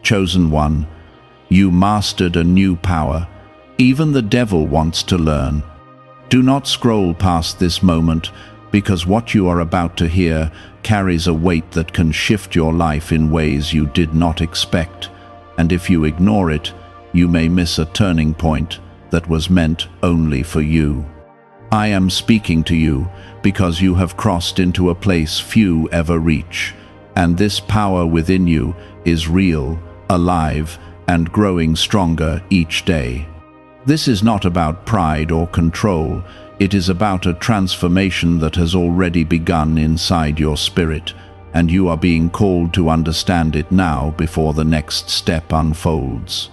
Chosen one, you mastered a new power. Even the devil wants to learn. Do not scroll past this moment, because what you are about to hear carries a weight that can shift your life in ways you did not expect. And if you ignore it, you may miss a turning point that was meant only for you. I am speaking to you because you have crossed into a place few ever reach, and this power within you is real, alive, and growing stronger each day. This is not about pride or control. It is about a transformation that has already begun inside your spirit, and you are being called to understand it now before the next step unfolds.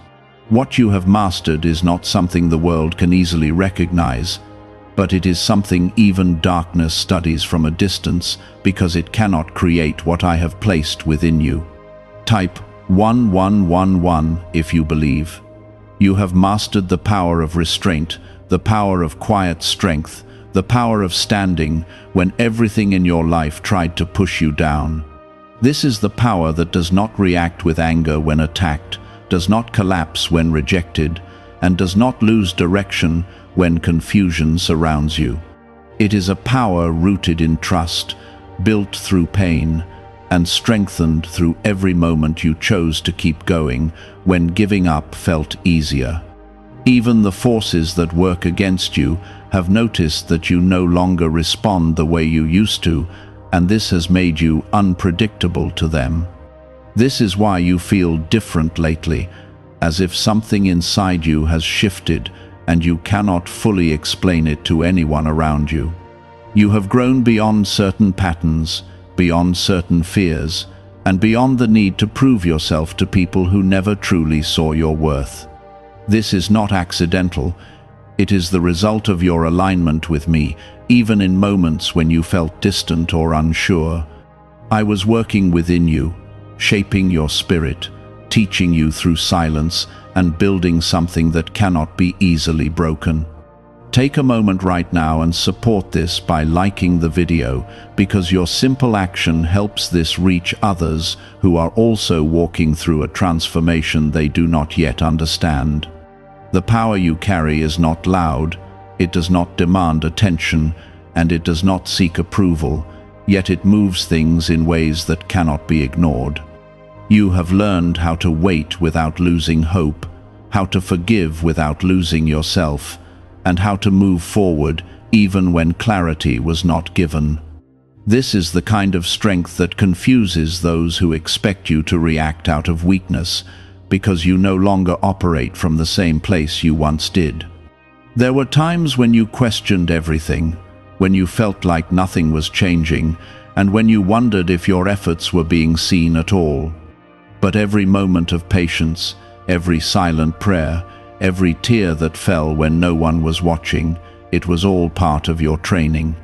What you have mastered is not something the world can easily recognize, but it is something even darkness studies from a distance, because it cannot create what I have placed within you. Type 1111 if you believe. You have mastered the power of restraint, the power of quiet strength, the power of standing when everything in your life tried to push you down. This is the power that does not react with anger when attacked, does not collapse when rejected, and does not lose direction when confusion surrounds you. It is a power rooted in trust, built through pain, and strengthened through every moment you chose to keep going when giving up felt easier. Even the forces that work against you have noticed that you no longer respond the way you used to, and this has made you unpredictable to them. This is why you feel different lately, as if something inside you has shifted and you cannot fully explain it to anyone around you. You have grown beyond certain patterns, beyond certain fears, and beyond the need to prove yourself to people who never truly saw your worth. This is not accidental. It is the result of your alignment with me, even in moments when you felt distant or unsure. I was working within you, shaping your spirit, teaching you through silence, and building something that cannot be easily broken. Take a moment right now and support this by liking the video, because your simple action helps this reach others who are also walking through a transformation they do not yet understand. The power you carry is not loud, it does not demand attention, and it does not seek approval, yet it moves things in ways that cannot be ignored. You have learned how to wait without losing hope, how to forgive without losing yourself, and how to move forward even when clarity was not given. This is the kind of strength that confuses those who expect you to react out of weakness, because you no longer operate from the same place you once did. There were times when you questioned everything, when you felt like nothing was changing, and when you wondered if your efforts were being seen at all. But every moment of patience, every silent prayer, every tear that fell when no one was watching, it was all part of your training.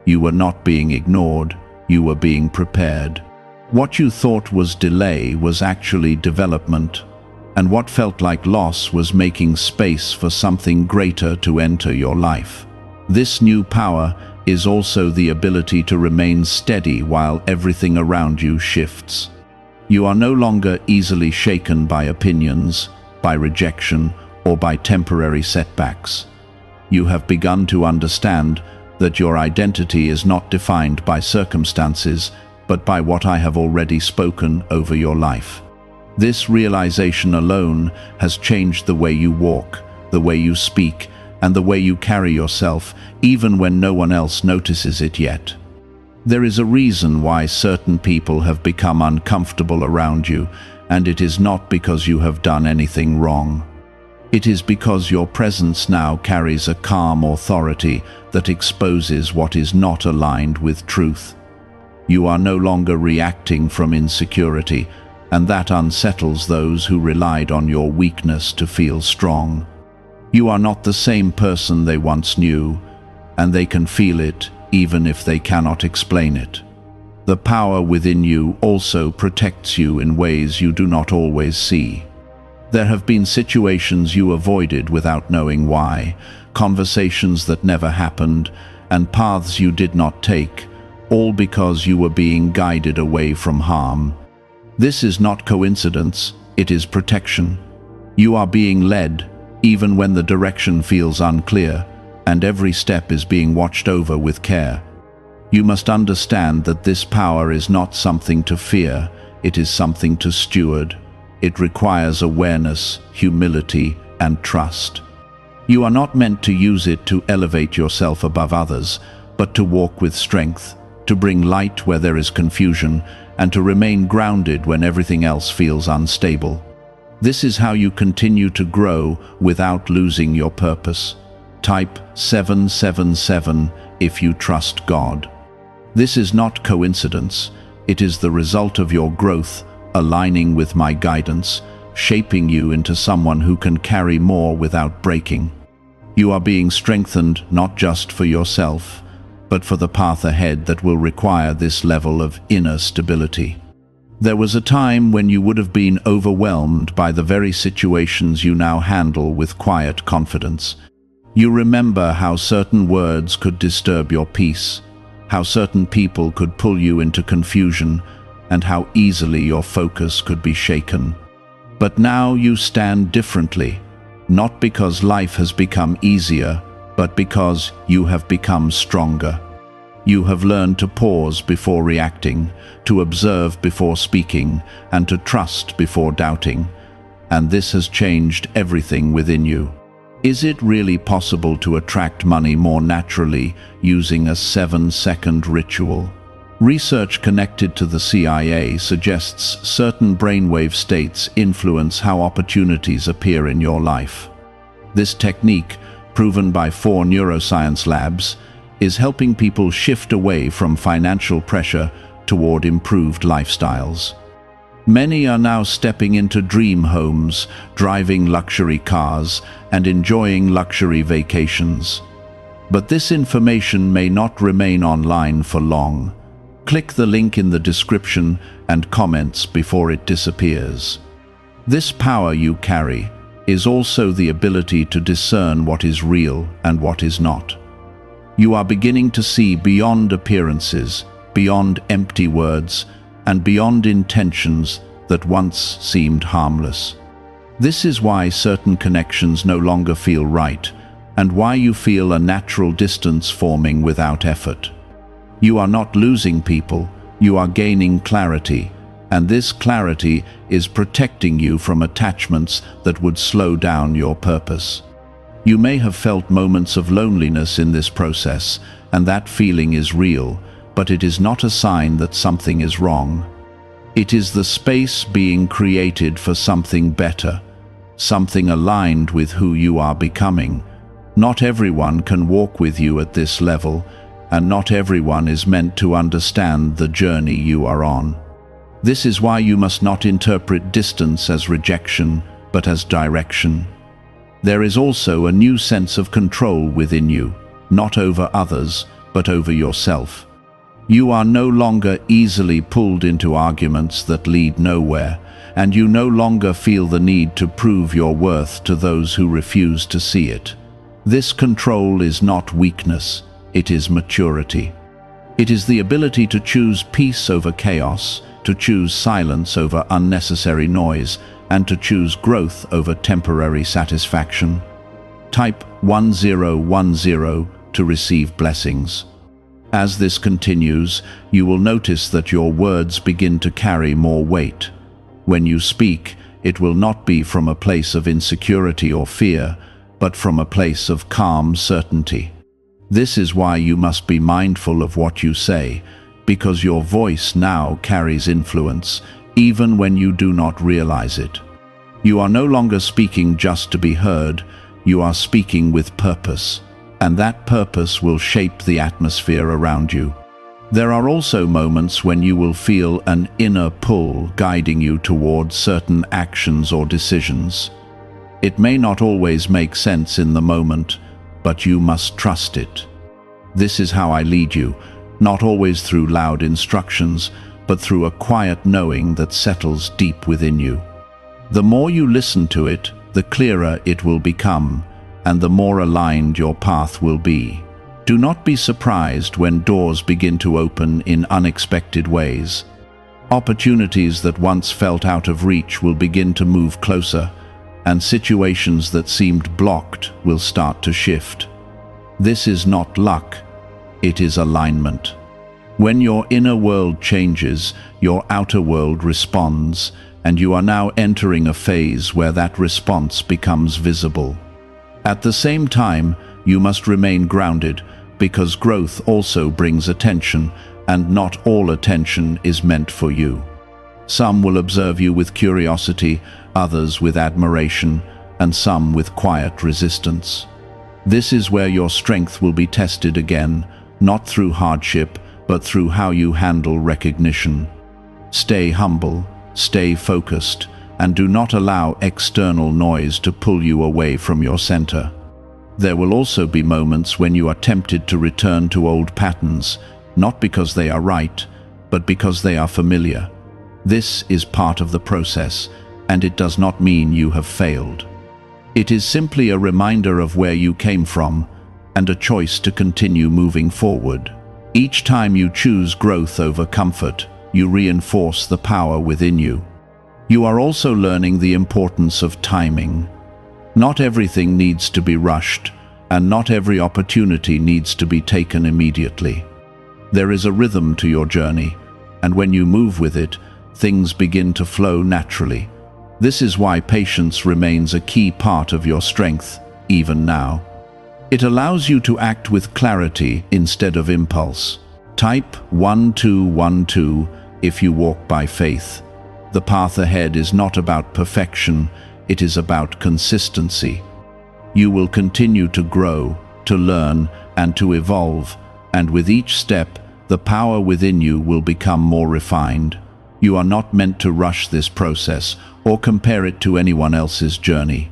You were not being ignored, you were being prepared. What you thought was delay was actually development, and what felt like loss was making space for something greater to enter your life. This new power is also the ability to remain steady while everything around you shifts. You are no longer easily shaken by opinions, by rejection, or by temporary setbacks. You have begun to understand that your identity is not defined by circumstances, but by what I have already spoken over your life. This realization alone has changed the way you walk, the way you speak, and the way you carry yourself, even when no one else notices it yet. There is a reason why certain people have become uncomfortable around you, and it is not because you have done anything wrong. It is because your presence now carries a calm authority that exposes what is not aligned with truth. You are no longer reacting from insecurity, and that unsettles those who relied on your weakness to feel strong. You are not the same person they once knew, and they can feel it even if they cannot explain it. The power within you also protects you in ways you do not always see. There have been situations you avoided without knowing why, conversations that never happened, and paths you did not take, all because you were being guided away from harm. This is not coincidence, it is protection. You are being led, even when the direction feels unclear, and every step is being watched over with care. You must understand that this power is not something to fear, it is something to steward. It requires awareness, humility, and trust. You are not meant to use it to elevate yourself above others, but to walk with strength, to bring light where there is confusion, and to remain grounded when everything else feels unstable. This is how you continue to grow without losing your purpose. Type 777 if you trust God. This is not coincidence. It is the result of your growth, aligning with my guidance, shaping you into someone who can carry more without breaking. You are being strengthened not just for yourself, but for the path ahead that will require this level of inner stability. There was a time when you would have been overwhelmed by the very situations you now handle with quiet confidence. You remember how certain words could disturb your peace, how certain people could pull you into confusion, and how easily your focus could be shaken. But now you stand differently, not because life has become easier, but because you have become stronger. You have learned to pause before reacting, to observe before speaking, and to trust before doubting. And this has changed everything within you. Is it really possible to attract money more naturally using a 7-second ritual? Research connected to the CIA suggests certain brainwave states influence how opportunities appear in your life. This technique, proven by 4 neuroscience labs, is helping people shift away from financial pressure toward improved lifestyles. Many are now stepping into dream homes, driving luxury cars, and enjoying luxury vacations. But this information may not remain online for long. Click the link in the description and comments before it disappears. This power you carry is also the ability to discern what is real and what is not. You are beginning to see beyond appearances, beyond empty words, and beyond intentions that once seemed harmless. This is why certain connections no longer feel right, and why you feel a natural distance forming without effort. You are not losing people, you are gaining clarity, and this clarity is protecting you from attachments that would slow down your purpose. You may have felt moments of loneliness in this process, and that feeling is real, but it is not a sign that something is wrong. It is the space being created for something better, something aligned with who you are becoming. Not everyone can walk with you at this level, and not everyone is meant to understand the journey you are on. This is why you must not interpret distance as rejection, but as direction. There is also a new sense of control within you, not over others, but over yourself. You are no longer easily pulled into arguments that lead nowhere, and you no longer feel the need to prove your worth to those who refuse to see it. This control is not weakness, it is maturity. It is the ability to choose peace over chaos, to choose silence over unnecessary noise, and to choose growth over temporary satisfaction. Type 1010 to receive blessings. As this continues, you will notice that your words begin to carry more weight. When you speak, it will not be from a place of insecurity or fear, but from a place of calm certainty. This is why you must be mindful of what you say, because your voice now carries influence, even when you do not realize it. You are no longer speaking just to be heard, you are speaking with purpose, and that purpose will shape the atmosphere around you. There are also moments when you will feel an inner pull guiding you towards certain actions or decisions. It may not always make sense in the moment, but you must trust it. This is how I lead you, not always through loud instructions, but through a quiet knowing that settles deep within you. The more you listen to it, the clearer it will become, and the more aligned your path will be. Do not be surprised when doors begin to open in unexpected ways. Opportunities that once felt out of reach will begin to move closer, and situations that seemed blocked will start to shift. This is not luck, it is alignment. When your inner world changes, your outer world responds, and you are now entering a phase where that response becomes visible. At the same time, you must remain grounded, because growth also brings attention, and not all attention is meant for you. Some will observe you with curiosity, others with admiration, and some with quiet resistance. This is where your strength will be tested again, not through hardship, but through how you handle recognition. Stay humble, stay focused, and do not allow external noise to pull you away from your center. There will also be moments when you are tempted to return to old patterns, not because they are right, but because they are familiar. This is part of the process, and it does not mean you have failed. It is simply a reminder of where you came from, and a choice to continue moving forward. Each time you choose growth over comfort, you reinforce the power within you. You are also learning the importance of timing. Not everything needs to be rushed, and not every opportunity needs to be taken immediately. There is a rhythm to your journey, and when you move with it, things begin to flow naturally. This is why patience remains a key part of your strength, even now. It allows you to act with clarity instead of impulse. Type 1212 if you walk by faith. The path ahead is not about perfection, it is about consistency. You will continue to grow, to learn, and to evolve, and with each step, the power within you will become more refined. You are not meant to rush this process or compare it to anyone else's journey.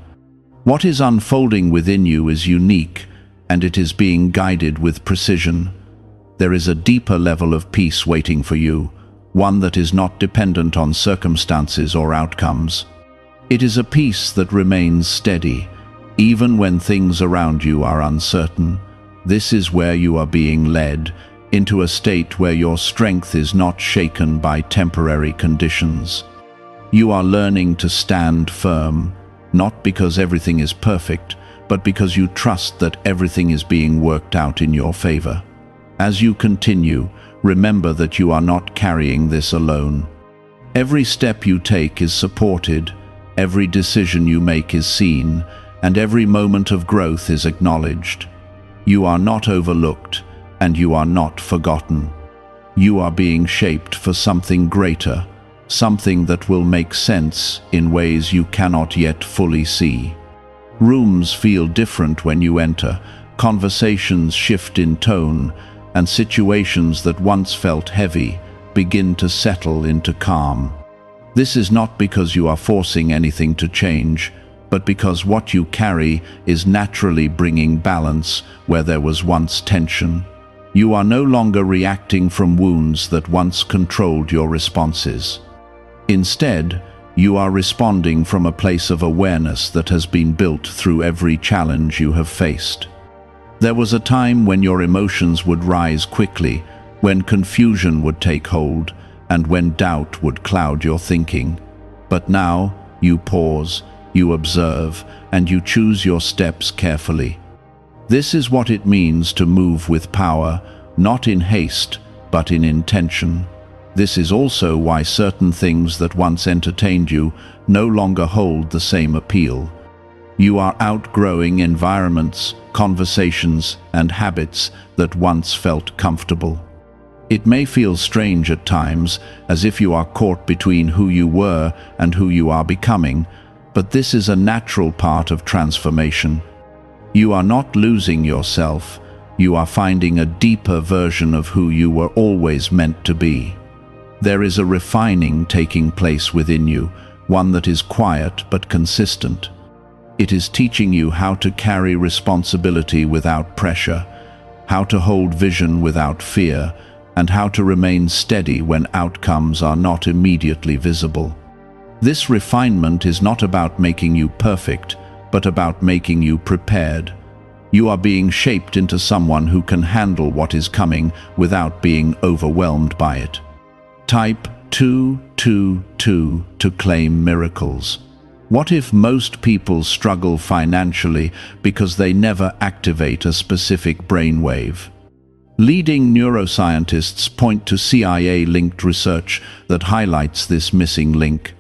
What is unfolding within you is unique, and it is being guided with precision. There is a deeper level of peace waiting for you, one that is not dependent on circumstances or outcomes. It is a peace that remains steady, even when things around you are uncertain. This is where you are being led, into a state where your strength is not shaken by temporary conditions. You are learning to stand firm, not because everything is perfect, but because you trust that everything is being worked out in your favor. As you continue, remember that you are not carrying this alone. Every step you take is supported, every decision you make is seen, and every moment of growth is acknowledged. You are not overlooked, and you are not forgotten. You are being shaped for something greater, something that will make sense in ways you cannot yet fully see. Rooms feel different when you enter, conversations shift in tone, and situations that once felt heavy begin to settle into calm. This is not because you are forcing anything to change, but because what you carry is naturally bringing balance where there was once tension. You are no longer reacting from wounds that once controlled your responses. Instead, you are responding from a place of awareness that has been built through every challenge you have faced. There was a time when your emotions would rise quickly, when confusion would take hold, and when doubt would cloud your thinking. But now, you pause, you observe, and you choose your steps carefully. This is what it means to move with power, not in haste, but in intention. This is also why certain things that once entertained you no longer hold the same appeal. You are outgrowing environments, conversations, and habits that once felt comfortable. It may feel strange at times, as if you are caught between who you were and who you are becoming, but this is a natural part of transformation. You are not losing yourself, you are finding a deeper version of who you were always meant to be. There is a refining taking place within you, one that is quiet but consistent. It is teaching you how to carry responsibility without pressure, how to hold vision without fear, and how to remain steady when outcomes are not immediately visible. This refinement is not about making you perfect, but about making you prepared. You are being shaped into someone who can handle what is coming without being overwhelmed by it. Type 222 to claim miracles. What if most people struggle financially because they never activate a specific brainwave? Leading neuroscientists point to CIA-linked research that highlights this missing link.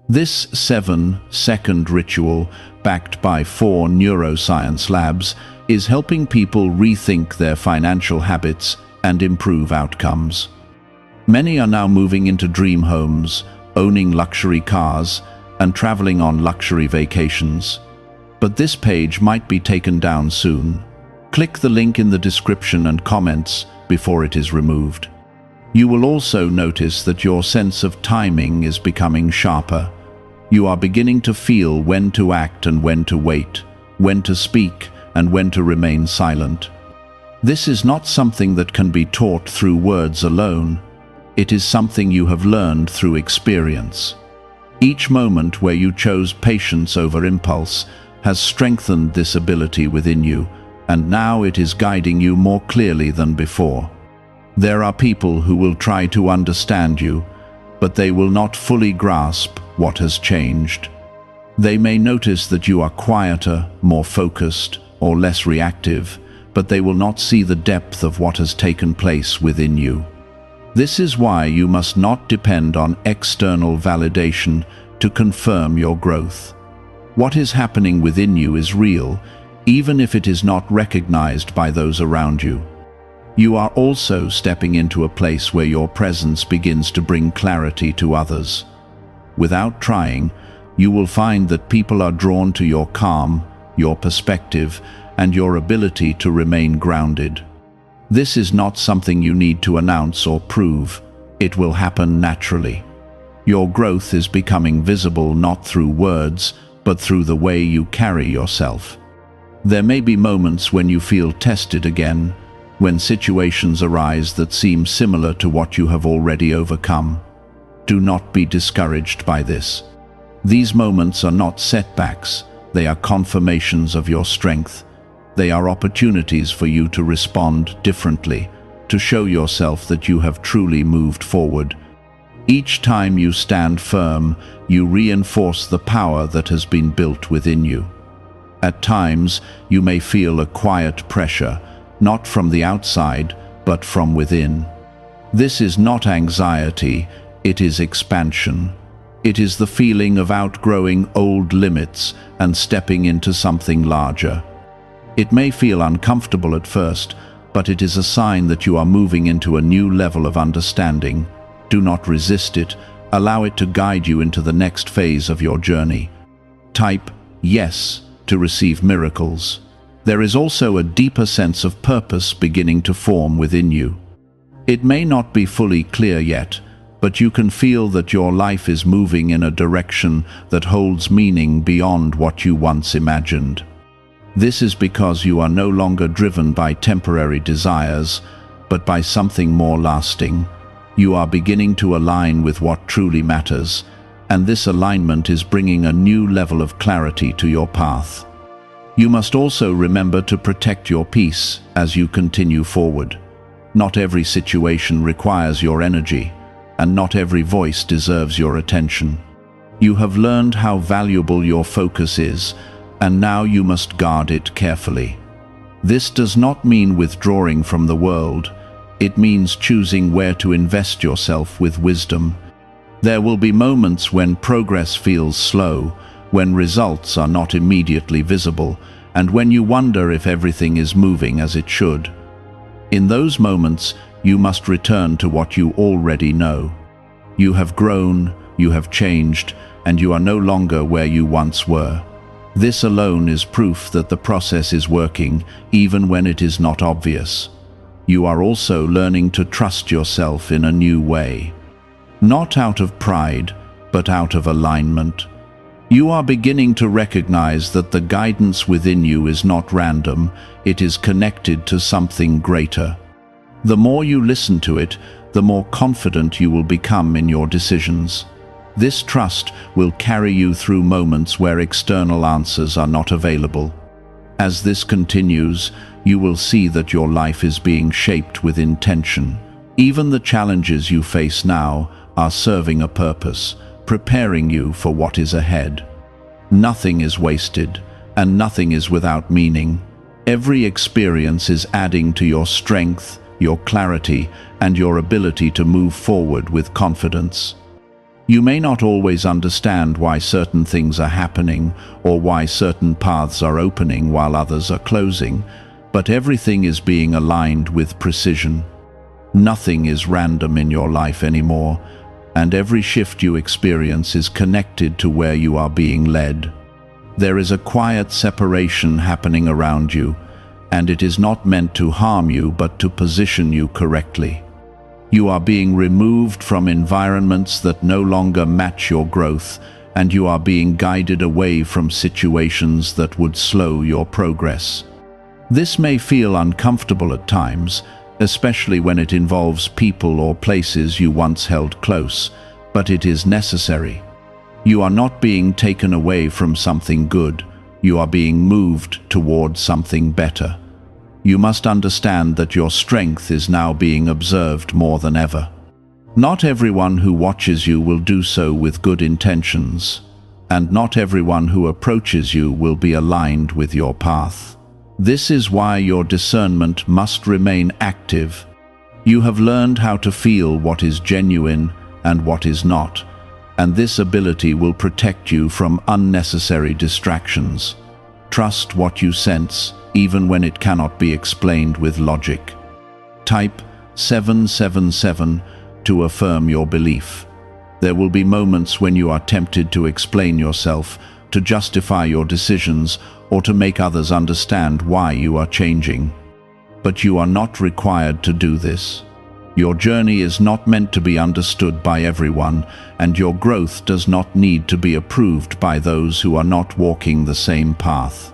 This 7-second ritual, backed by 4 neuroscience labs, is helping people rethink their financial habits and improve outcomes. Many are now moving into dream homes, owning luxury cars, and traveling on luxury vacations. But this page might be taken down soon. Click the link in the description and comments before it is removed. You will also notice that your sense of timing is becoming sharper. You are beginning to feel when to act and when to wait, when to speak and when to remain silent. This is not something that can be taught through words alone. It is something you have learned through experience. Each moment where you chose patience over impulse has strengthened this ability within you, and now it is guiding you more clearly than before. There are people who will try to understand you, but they will not fully grasp what has changed. They may notice that you are quieter, more focused, or less reactive, but they will not see the depth of what has taken place within you. This is why you must not depend on external validation to confirm your growth. What is happening within you is real, even if it is not recognized by those around you. You are also stepping into a place where your presence begins to bring clarity to others. Without trying, you will find that people are drawn to your calm, your perspective, and your ability to remain grounded. This is not something you need to announce or prove. It will happen naturally. Your growth is becoming visible not through words, but through the way you carry yourself. There may be moments when you feel tested again, when situations arise that seem similar to what you have already overcome. Do not be discouraged by this. These moments are not setbacks, they are confirmations of your strength. They are opportunities for you to respond differently, to show yourself that you have truly moved forward. Each time you stand firm, you reinforce the power that has been built within you. At times, you may feel a quiet pressure, not from the outside, but from within. This is not anxiety, it is expansion. It is the feeling of outgrowing old limits and stepping into something larger. It may feel uncomfortable at first, but it is a sign that you are moving into a new level of understanding. Do not resist it, allow it to guide you into the next phase of your journey. Type yes to receive miracles. There is also a deeper sense of purpose beginning to form within you. It may not be fully clear yet, but you can feel that your life is moving in a direction that holds meaning beyond what you once imagined. This is because you are no longer driven by temporary desires, but by something more lasting. You are beginning to align with what truly matters, and this alignment is bringing a new level of clarity to your path. You must also remember to protect your peace as you continue forward. Not every situation requires your energy, and not every voice deserves your attention. You have learned how valuable your focus is, and now you must guard it carefully. This does not mean withdrawing from the world. It means choosing where to invest yourself with wisdom. There will be moments when progress feels slow, when results are not immediately visible, and when you wonder if everything is moving as it should. In those moments, you must return to what you already know. You have grown, you have changed, and you are no longer where you once were. This alone is proof that the process is working, even when it is not obvious. You are also learning to trust yourself in a new way. Not out of pride, but out of alignment. You are beginning to recognize that the guidance within you is not random, it is connected to something greater. The more you listen to it, the more confident you will become in your decisions. This trust will carry you through moments where external answers are not available. As this continues, you will see that your life is being shaped with intention. Even the challenges you face now are serving a purpose, preparing you for what is ahead. Nothing is wasted, and nothing is without meaning. Every experience is adding to your strength, your clarity, and your ability to move forward with confidence. You may not always understand why certain things are happening or why certain paths are opening while others are closing, but everything is being aligned with precision. Nothing is random in your life anymore, and every shift you experience is connected to where you are being led. There is a quiet separation happening around you, and it is not meant to harm you but to position you correctly. You are being removed from environments that no longer match your growth, and you are being guided away from situations that would slow your progress. This may feel uncomfortable at times, especially when it involves people or places you once held close, but it is necessary. You are not being taken away from something good, you are being moved towards something better. You must understand that your strength is now being observed more than ever. Not everyone who watches you will do so with good intentions, and not everyone who approaches you will be aligned with your path. This is why your discernment must remain active. You have learned how to feel what is genuine and what is not, and this ability will protect you from unnecessary distractions. Trust what you sense, even when it cannot be explained with logic. Type 777 to affirm your belief. There will be moments when you are tempted to explain yourself, to justify your decisions, or to make others understand why you are changing. But you are not required to do this. Your journey is not meant to be understood by everyone, and your growth does not need to be approved by those who are not walking the same path.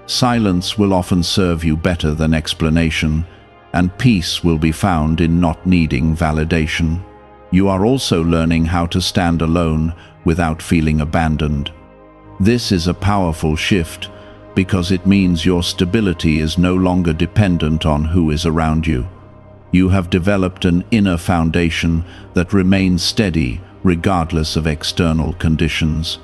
Silence will often serve you better than explanation, and peace will be found in not needing validation. You are also learning how to stand alone without feeling abandoned. This is a powerful shift because it means your stability is no longer dependent on who is around you. You have developed an inner foundation that remains steady regardless of external conditions.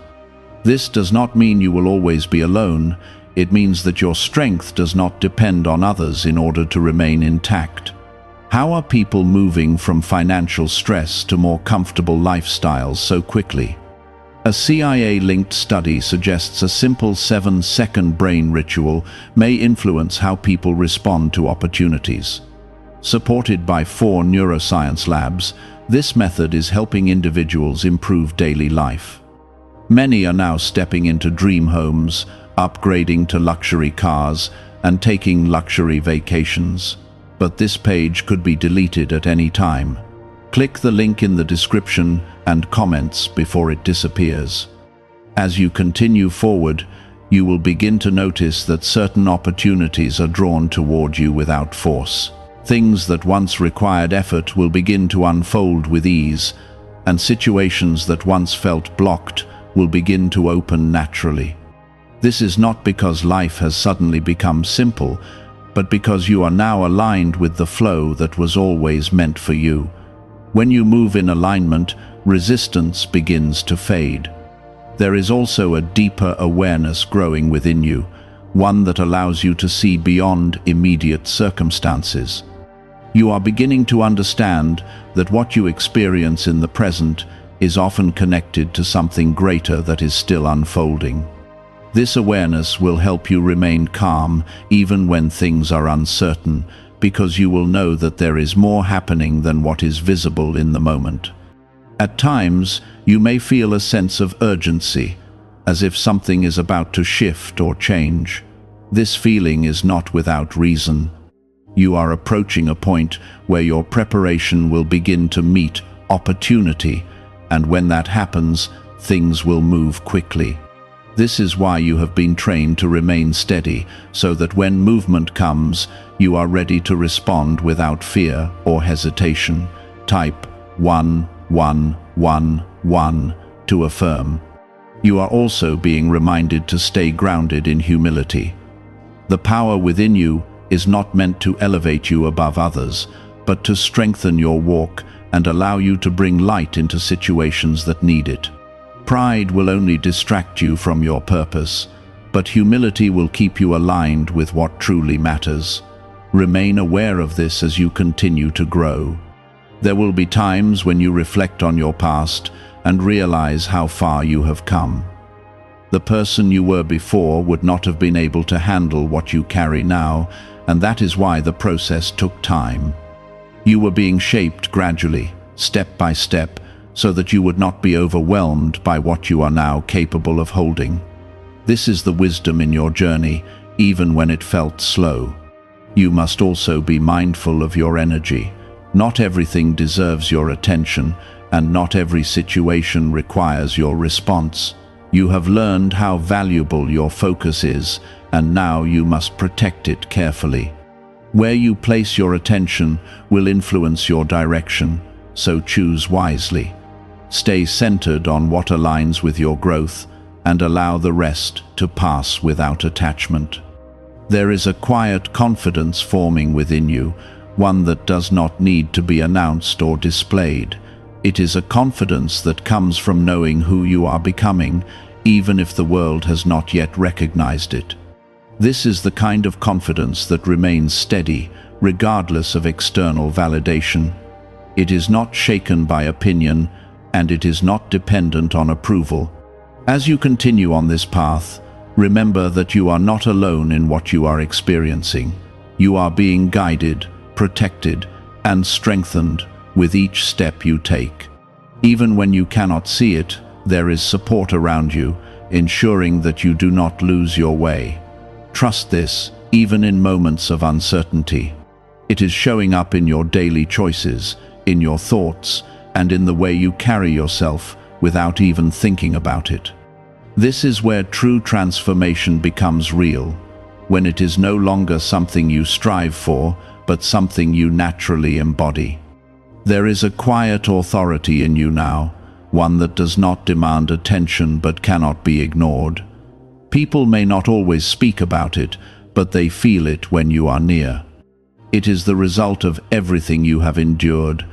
This does not mean you will always be alone. It means that your strength does not depend on others in order to remain intact. How are people moving from financial stress to more comfortable lifestyles so quickly? A CIA-linked study suggests a simple 7-second brain ritual may influence how people respond to opportunities. Supported by 4 neuroscience labs, this method is helping individuals improve daily life. Many are now stepping into dream homes, upgrading to luxury cars, and taking luxury vacations. But this page could be deleted at any time. Click the link in the description and comments before it disappears. As you continue forward, you will begin to notice that certain opportunities are drawn toward you without force. Things that once required effort will begin to unfold with ease, and situations that once felt blocked will begin to open naturally. This is not because life has suddenly become simple, but because you are now aligned with the flow that was always meant for you. When you move in alignment, resistance begins to fade. There is also a deeper awareness growing within you, one that allows you to see beyond immediate circumstances. You are beginning to understand that what you experience in the present is often connected to something greater that is still unfolding. This awareness will help you remain calm even when things are uncertain, because you will know that there is more happening than what is visible in the moment. At times, you may feel a sense of urgency, as if something is about to shift or change. This feeling is not without reason. You are approaching a point where your preparation will begin to meet opportunity, and when that happens, things will move quickly. This is why you have been trained to remain steady, so that when movement comes, you are ready to respond without fear or hesitation. Type 1111 to affirm. You are also being reminded to stay grounded in humility. The power within you is not meant to elevate you above others, but to strengthen your walk and allow you to bring light into situations that need it. Pride will only distract you from your purpose, but humility will keep you aligned with what truly matters. Remain aware of this as you continue to grow. There will be times when you reflect on your past and realize how far you have come. The person you were before would not have been able to handle what you carry now, and that is why the process took time. You were being shaped gradually, step by step, so that you would not be overwhelmed by what you are now capable of holding. This is the wisdom in your journey, even when it felt slow. You must also be mindful of your energy. Not everything deserves your attention, and not every situation requires your response. You have learned how valuable your focus is, and now you must protect it carefully. Where you place your attention will influence your direction, so choose wisely. Stay centered on what aligns with your growth, and allow the rest to pass without attachment. There is a quiet confidence forming within you, one that does not need to be announced or displayed. It is a confidence that comes from knowing who you are becoming, even if the world has not yet recognized it. This is the kind of confidence that remains steady, regardless of external validation. It is not shaken by opinion, and it is not dependent on approval. As you continue on this path, remember that you are not alone in what you are experiencing. You are being guided, protected, and strengthened with each step you take. Even when you cannot see it, there is support around you, ensuring that you do not lose your way. Trust this, even in moments of uncertainty. It is showing up in your daily choices, in your thoughts, and in the way you carry yourself without even thinking about it. This is where true transformation becomes real, when it is no longer something you strive for, but something you naturally embody. There is a quiet authority in you now, one that does not demand attention but cannot be ignored. People may not always speak about it, but they feel it when you are near. It is the result of everything you have endured,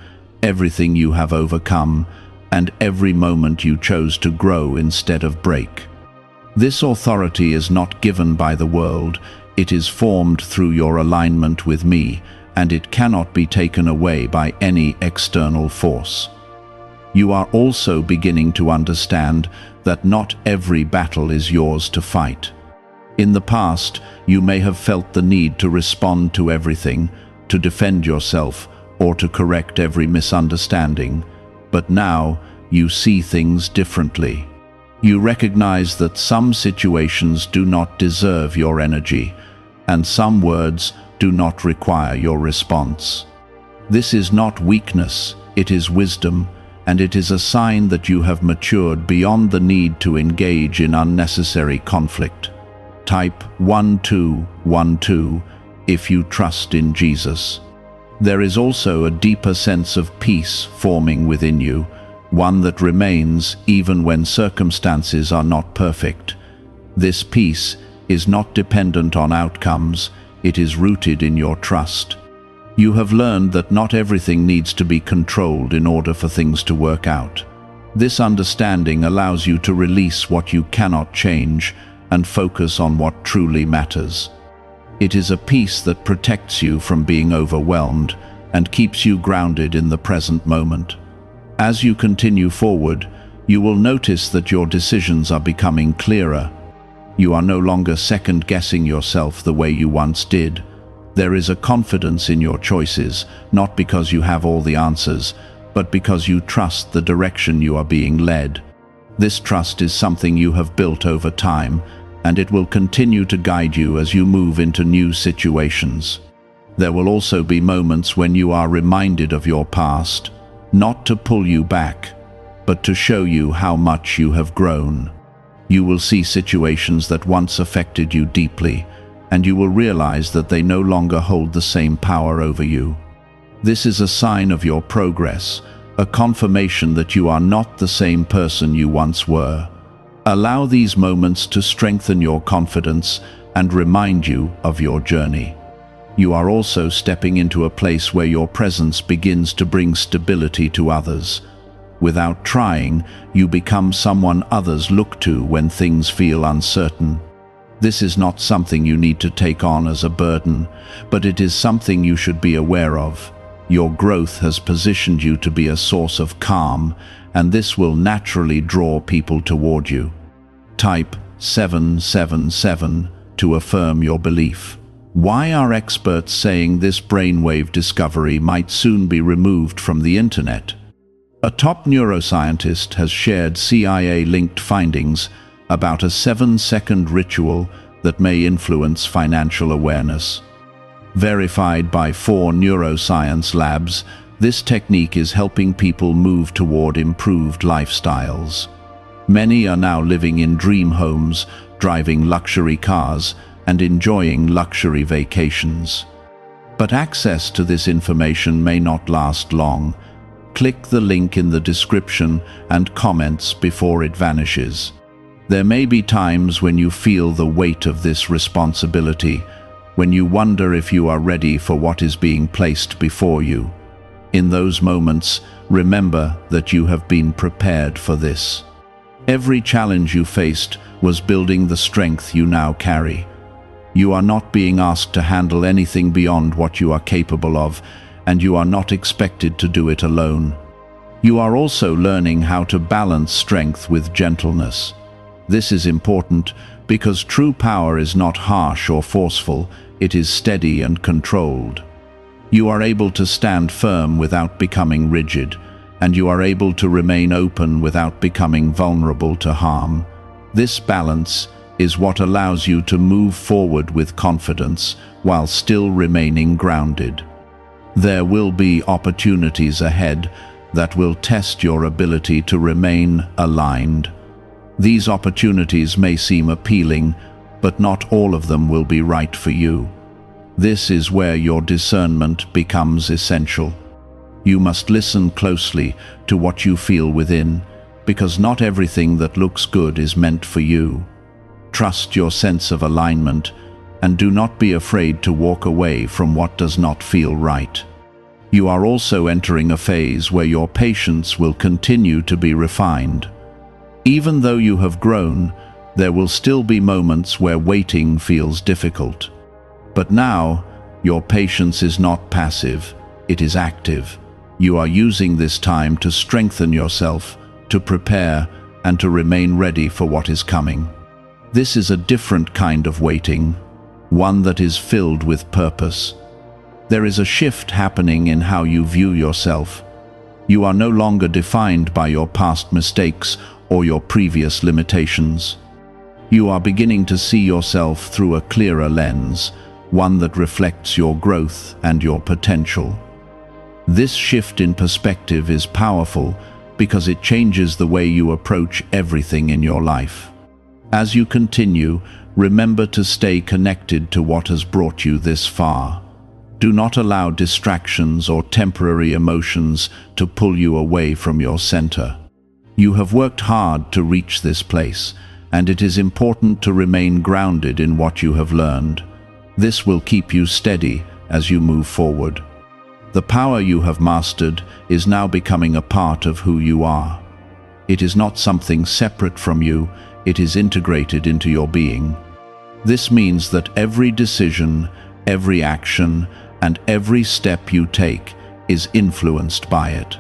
everything you have overcome, and every moment you chose to grow instead of break. This authority is not given by the world, it is formed through your alignment with me, and it cannot be taken away by any external force. You are also beginning to understand that not every battle is yours to fight. In the past, you may have felt the need to respond to everything, to defend yourself, or to correct every misunderstanding. But now, you see things differently. You recognize that some situations do not deserve your energy, and some words do not require your response. This is not weakness, it is wisdom, and it is a sign that you have matured beyond the need to engage in unnecessary conflict. Type 1212 if you trust in Jesus. There is also a deeper sense of peace forming within you, one that remains even when circumstances are not perfect. This peace is not dependent on outcomes, it is rooted in your trust. You have learned that not everything needs to be controlled in order for things to work out. This understanding allows you to release what you cannot change and focus on what truly matters. It is a peace that protects you from being overwhelmed and keeps you grounded in the present moment. As you continue forward, you will notice that your decisions are becoming clearer. You are no longer second-guessing yourself the way you once did. There is a confidence in your choices, not because you have all the answers, but because you trust the direction you are being led. This trust is something you have built over time, and it will continue to guide you as you move into new situations. There will also be moments when you are reminded of your past, not to pull you back, but to show you how much you have grown. You will see situations that once affected you deeply, and you will realize that they no longer hold the same power over you. This is a sign of your progress, a confirmation that you are not the same person you once were. Allow these moments to strengthen your confidence and remind you of your journey. You are also stepping into a place where your presence begins to bring stability to others. Without trying, you become someone others look to when things feel uncertain. This is not something you need to take on as a burden, but it is something you should be aware of. Your growth has positioned you to be a source of calm, and this will naturally draw people toward you. Type 777 to affirm your belief. Why are experts saying this brainwave discovery might soon be removed from the internet? A top neuroscientist has shared CIA-linked findings about a 7-second ritual that may influence financial awareness. Verified by 4 neuroscience labs, this technique is helping people move toward improved lifestyles. Many are now living in dream homes, driving luxury cars, and enjoying luxury vacations. But access to this information may not last long. Click the link in the description and comments before it vanishes. There may be times when you feel the weight of this responsibility, when you wonder if you are ready for what is being placed before you. In those moments, remember that you have been prepared for this. Every challenge you faced was building the strength you now carry. You are not being asked to handle anything beyond what you are capable of, and you are not expected to do it alone. You are also learning how to balance strength with gentleness. This is important because true power is not harsh or forceful, it is steady and controlled. You are able to stand firm without becoming rigid, and you are able to remain open without becoming vulnerable to harm. This balance is what allows you to move forward with confidence while still remaining grounded. There will be opportunities ahead that will test your ability to remain aligned. These opportunities may seem appealing, but not all of them will be right for you. This is where your discernment becomes essential. You must listen closely to what you feel within, because not everything that looks good is meant for you. Trust your sense of alignment, and do not be afraid to walk away from what does not feel right. You are also entering a phase where your patience will continue to be refined. Even though you have grown, there will still be moments where waiting feels difficult. But now, your patience is not passive, it is active. You are using this time to strengthen yourself, to prepare, and to remain ready for what is coming. This is a different kind of waiting, one that is filled with purpose. There is a shift happening in how you view yourself. You are no longer defined by your past mistakes or your previous limitations. You are beginning to see yourself through a clearer lens, one that reflects your growth and your potential. This shift in perspective is powerful because it changes the way you approach everything in your life. As you continue, remember to stay connected to what has brought you this far. Do not allow distractions or temporary emotions to pull you away from your center. You have worked hard to reach this place, and it is important to remain grounded in what you have learned. This will keep you steady as you move forward. The power you have mastered is now becoming a part of who you are. It is not something separate from you, it is integrated into your being. This means that every decision, every action, and every step you take is influenced by it.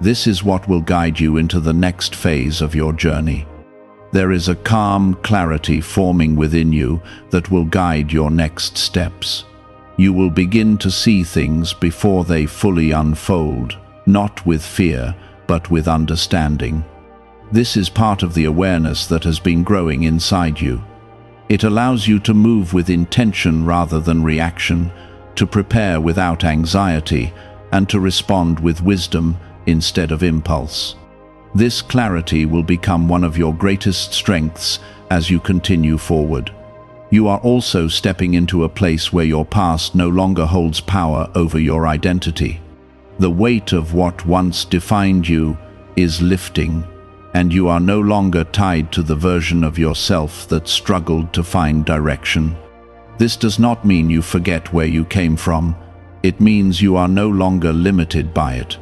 This is what will guide you into the next phase of your journey. There is a calm clarity forming within you that will guide your next steps. You will begin to see things before they fully unfold, not with fear, but with understanding. This is part of the awareness that has been growing inside you. It allows you to move with intention rather than reaction, to prepare without anxiety, and to respond with wisdom instead of impulse. This clarity will become one of your greatest strengths as you continue forward. You are also stepping into a place where your past no longer holds power over your identity. The weight of what once defined you is lifting, and you are no longer tied to the version of yourself that struggled to find direction. This does not mean you forget where you came from. It means you are no longer limited by it.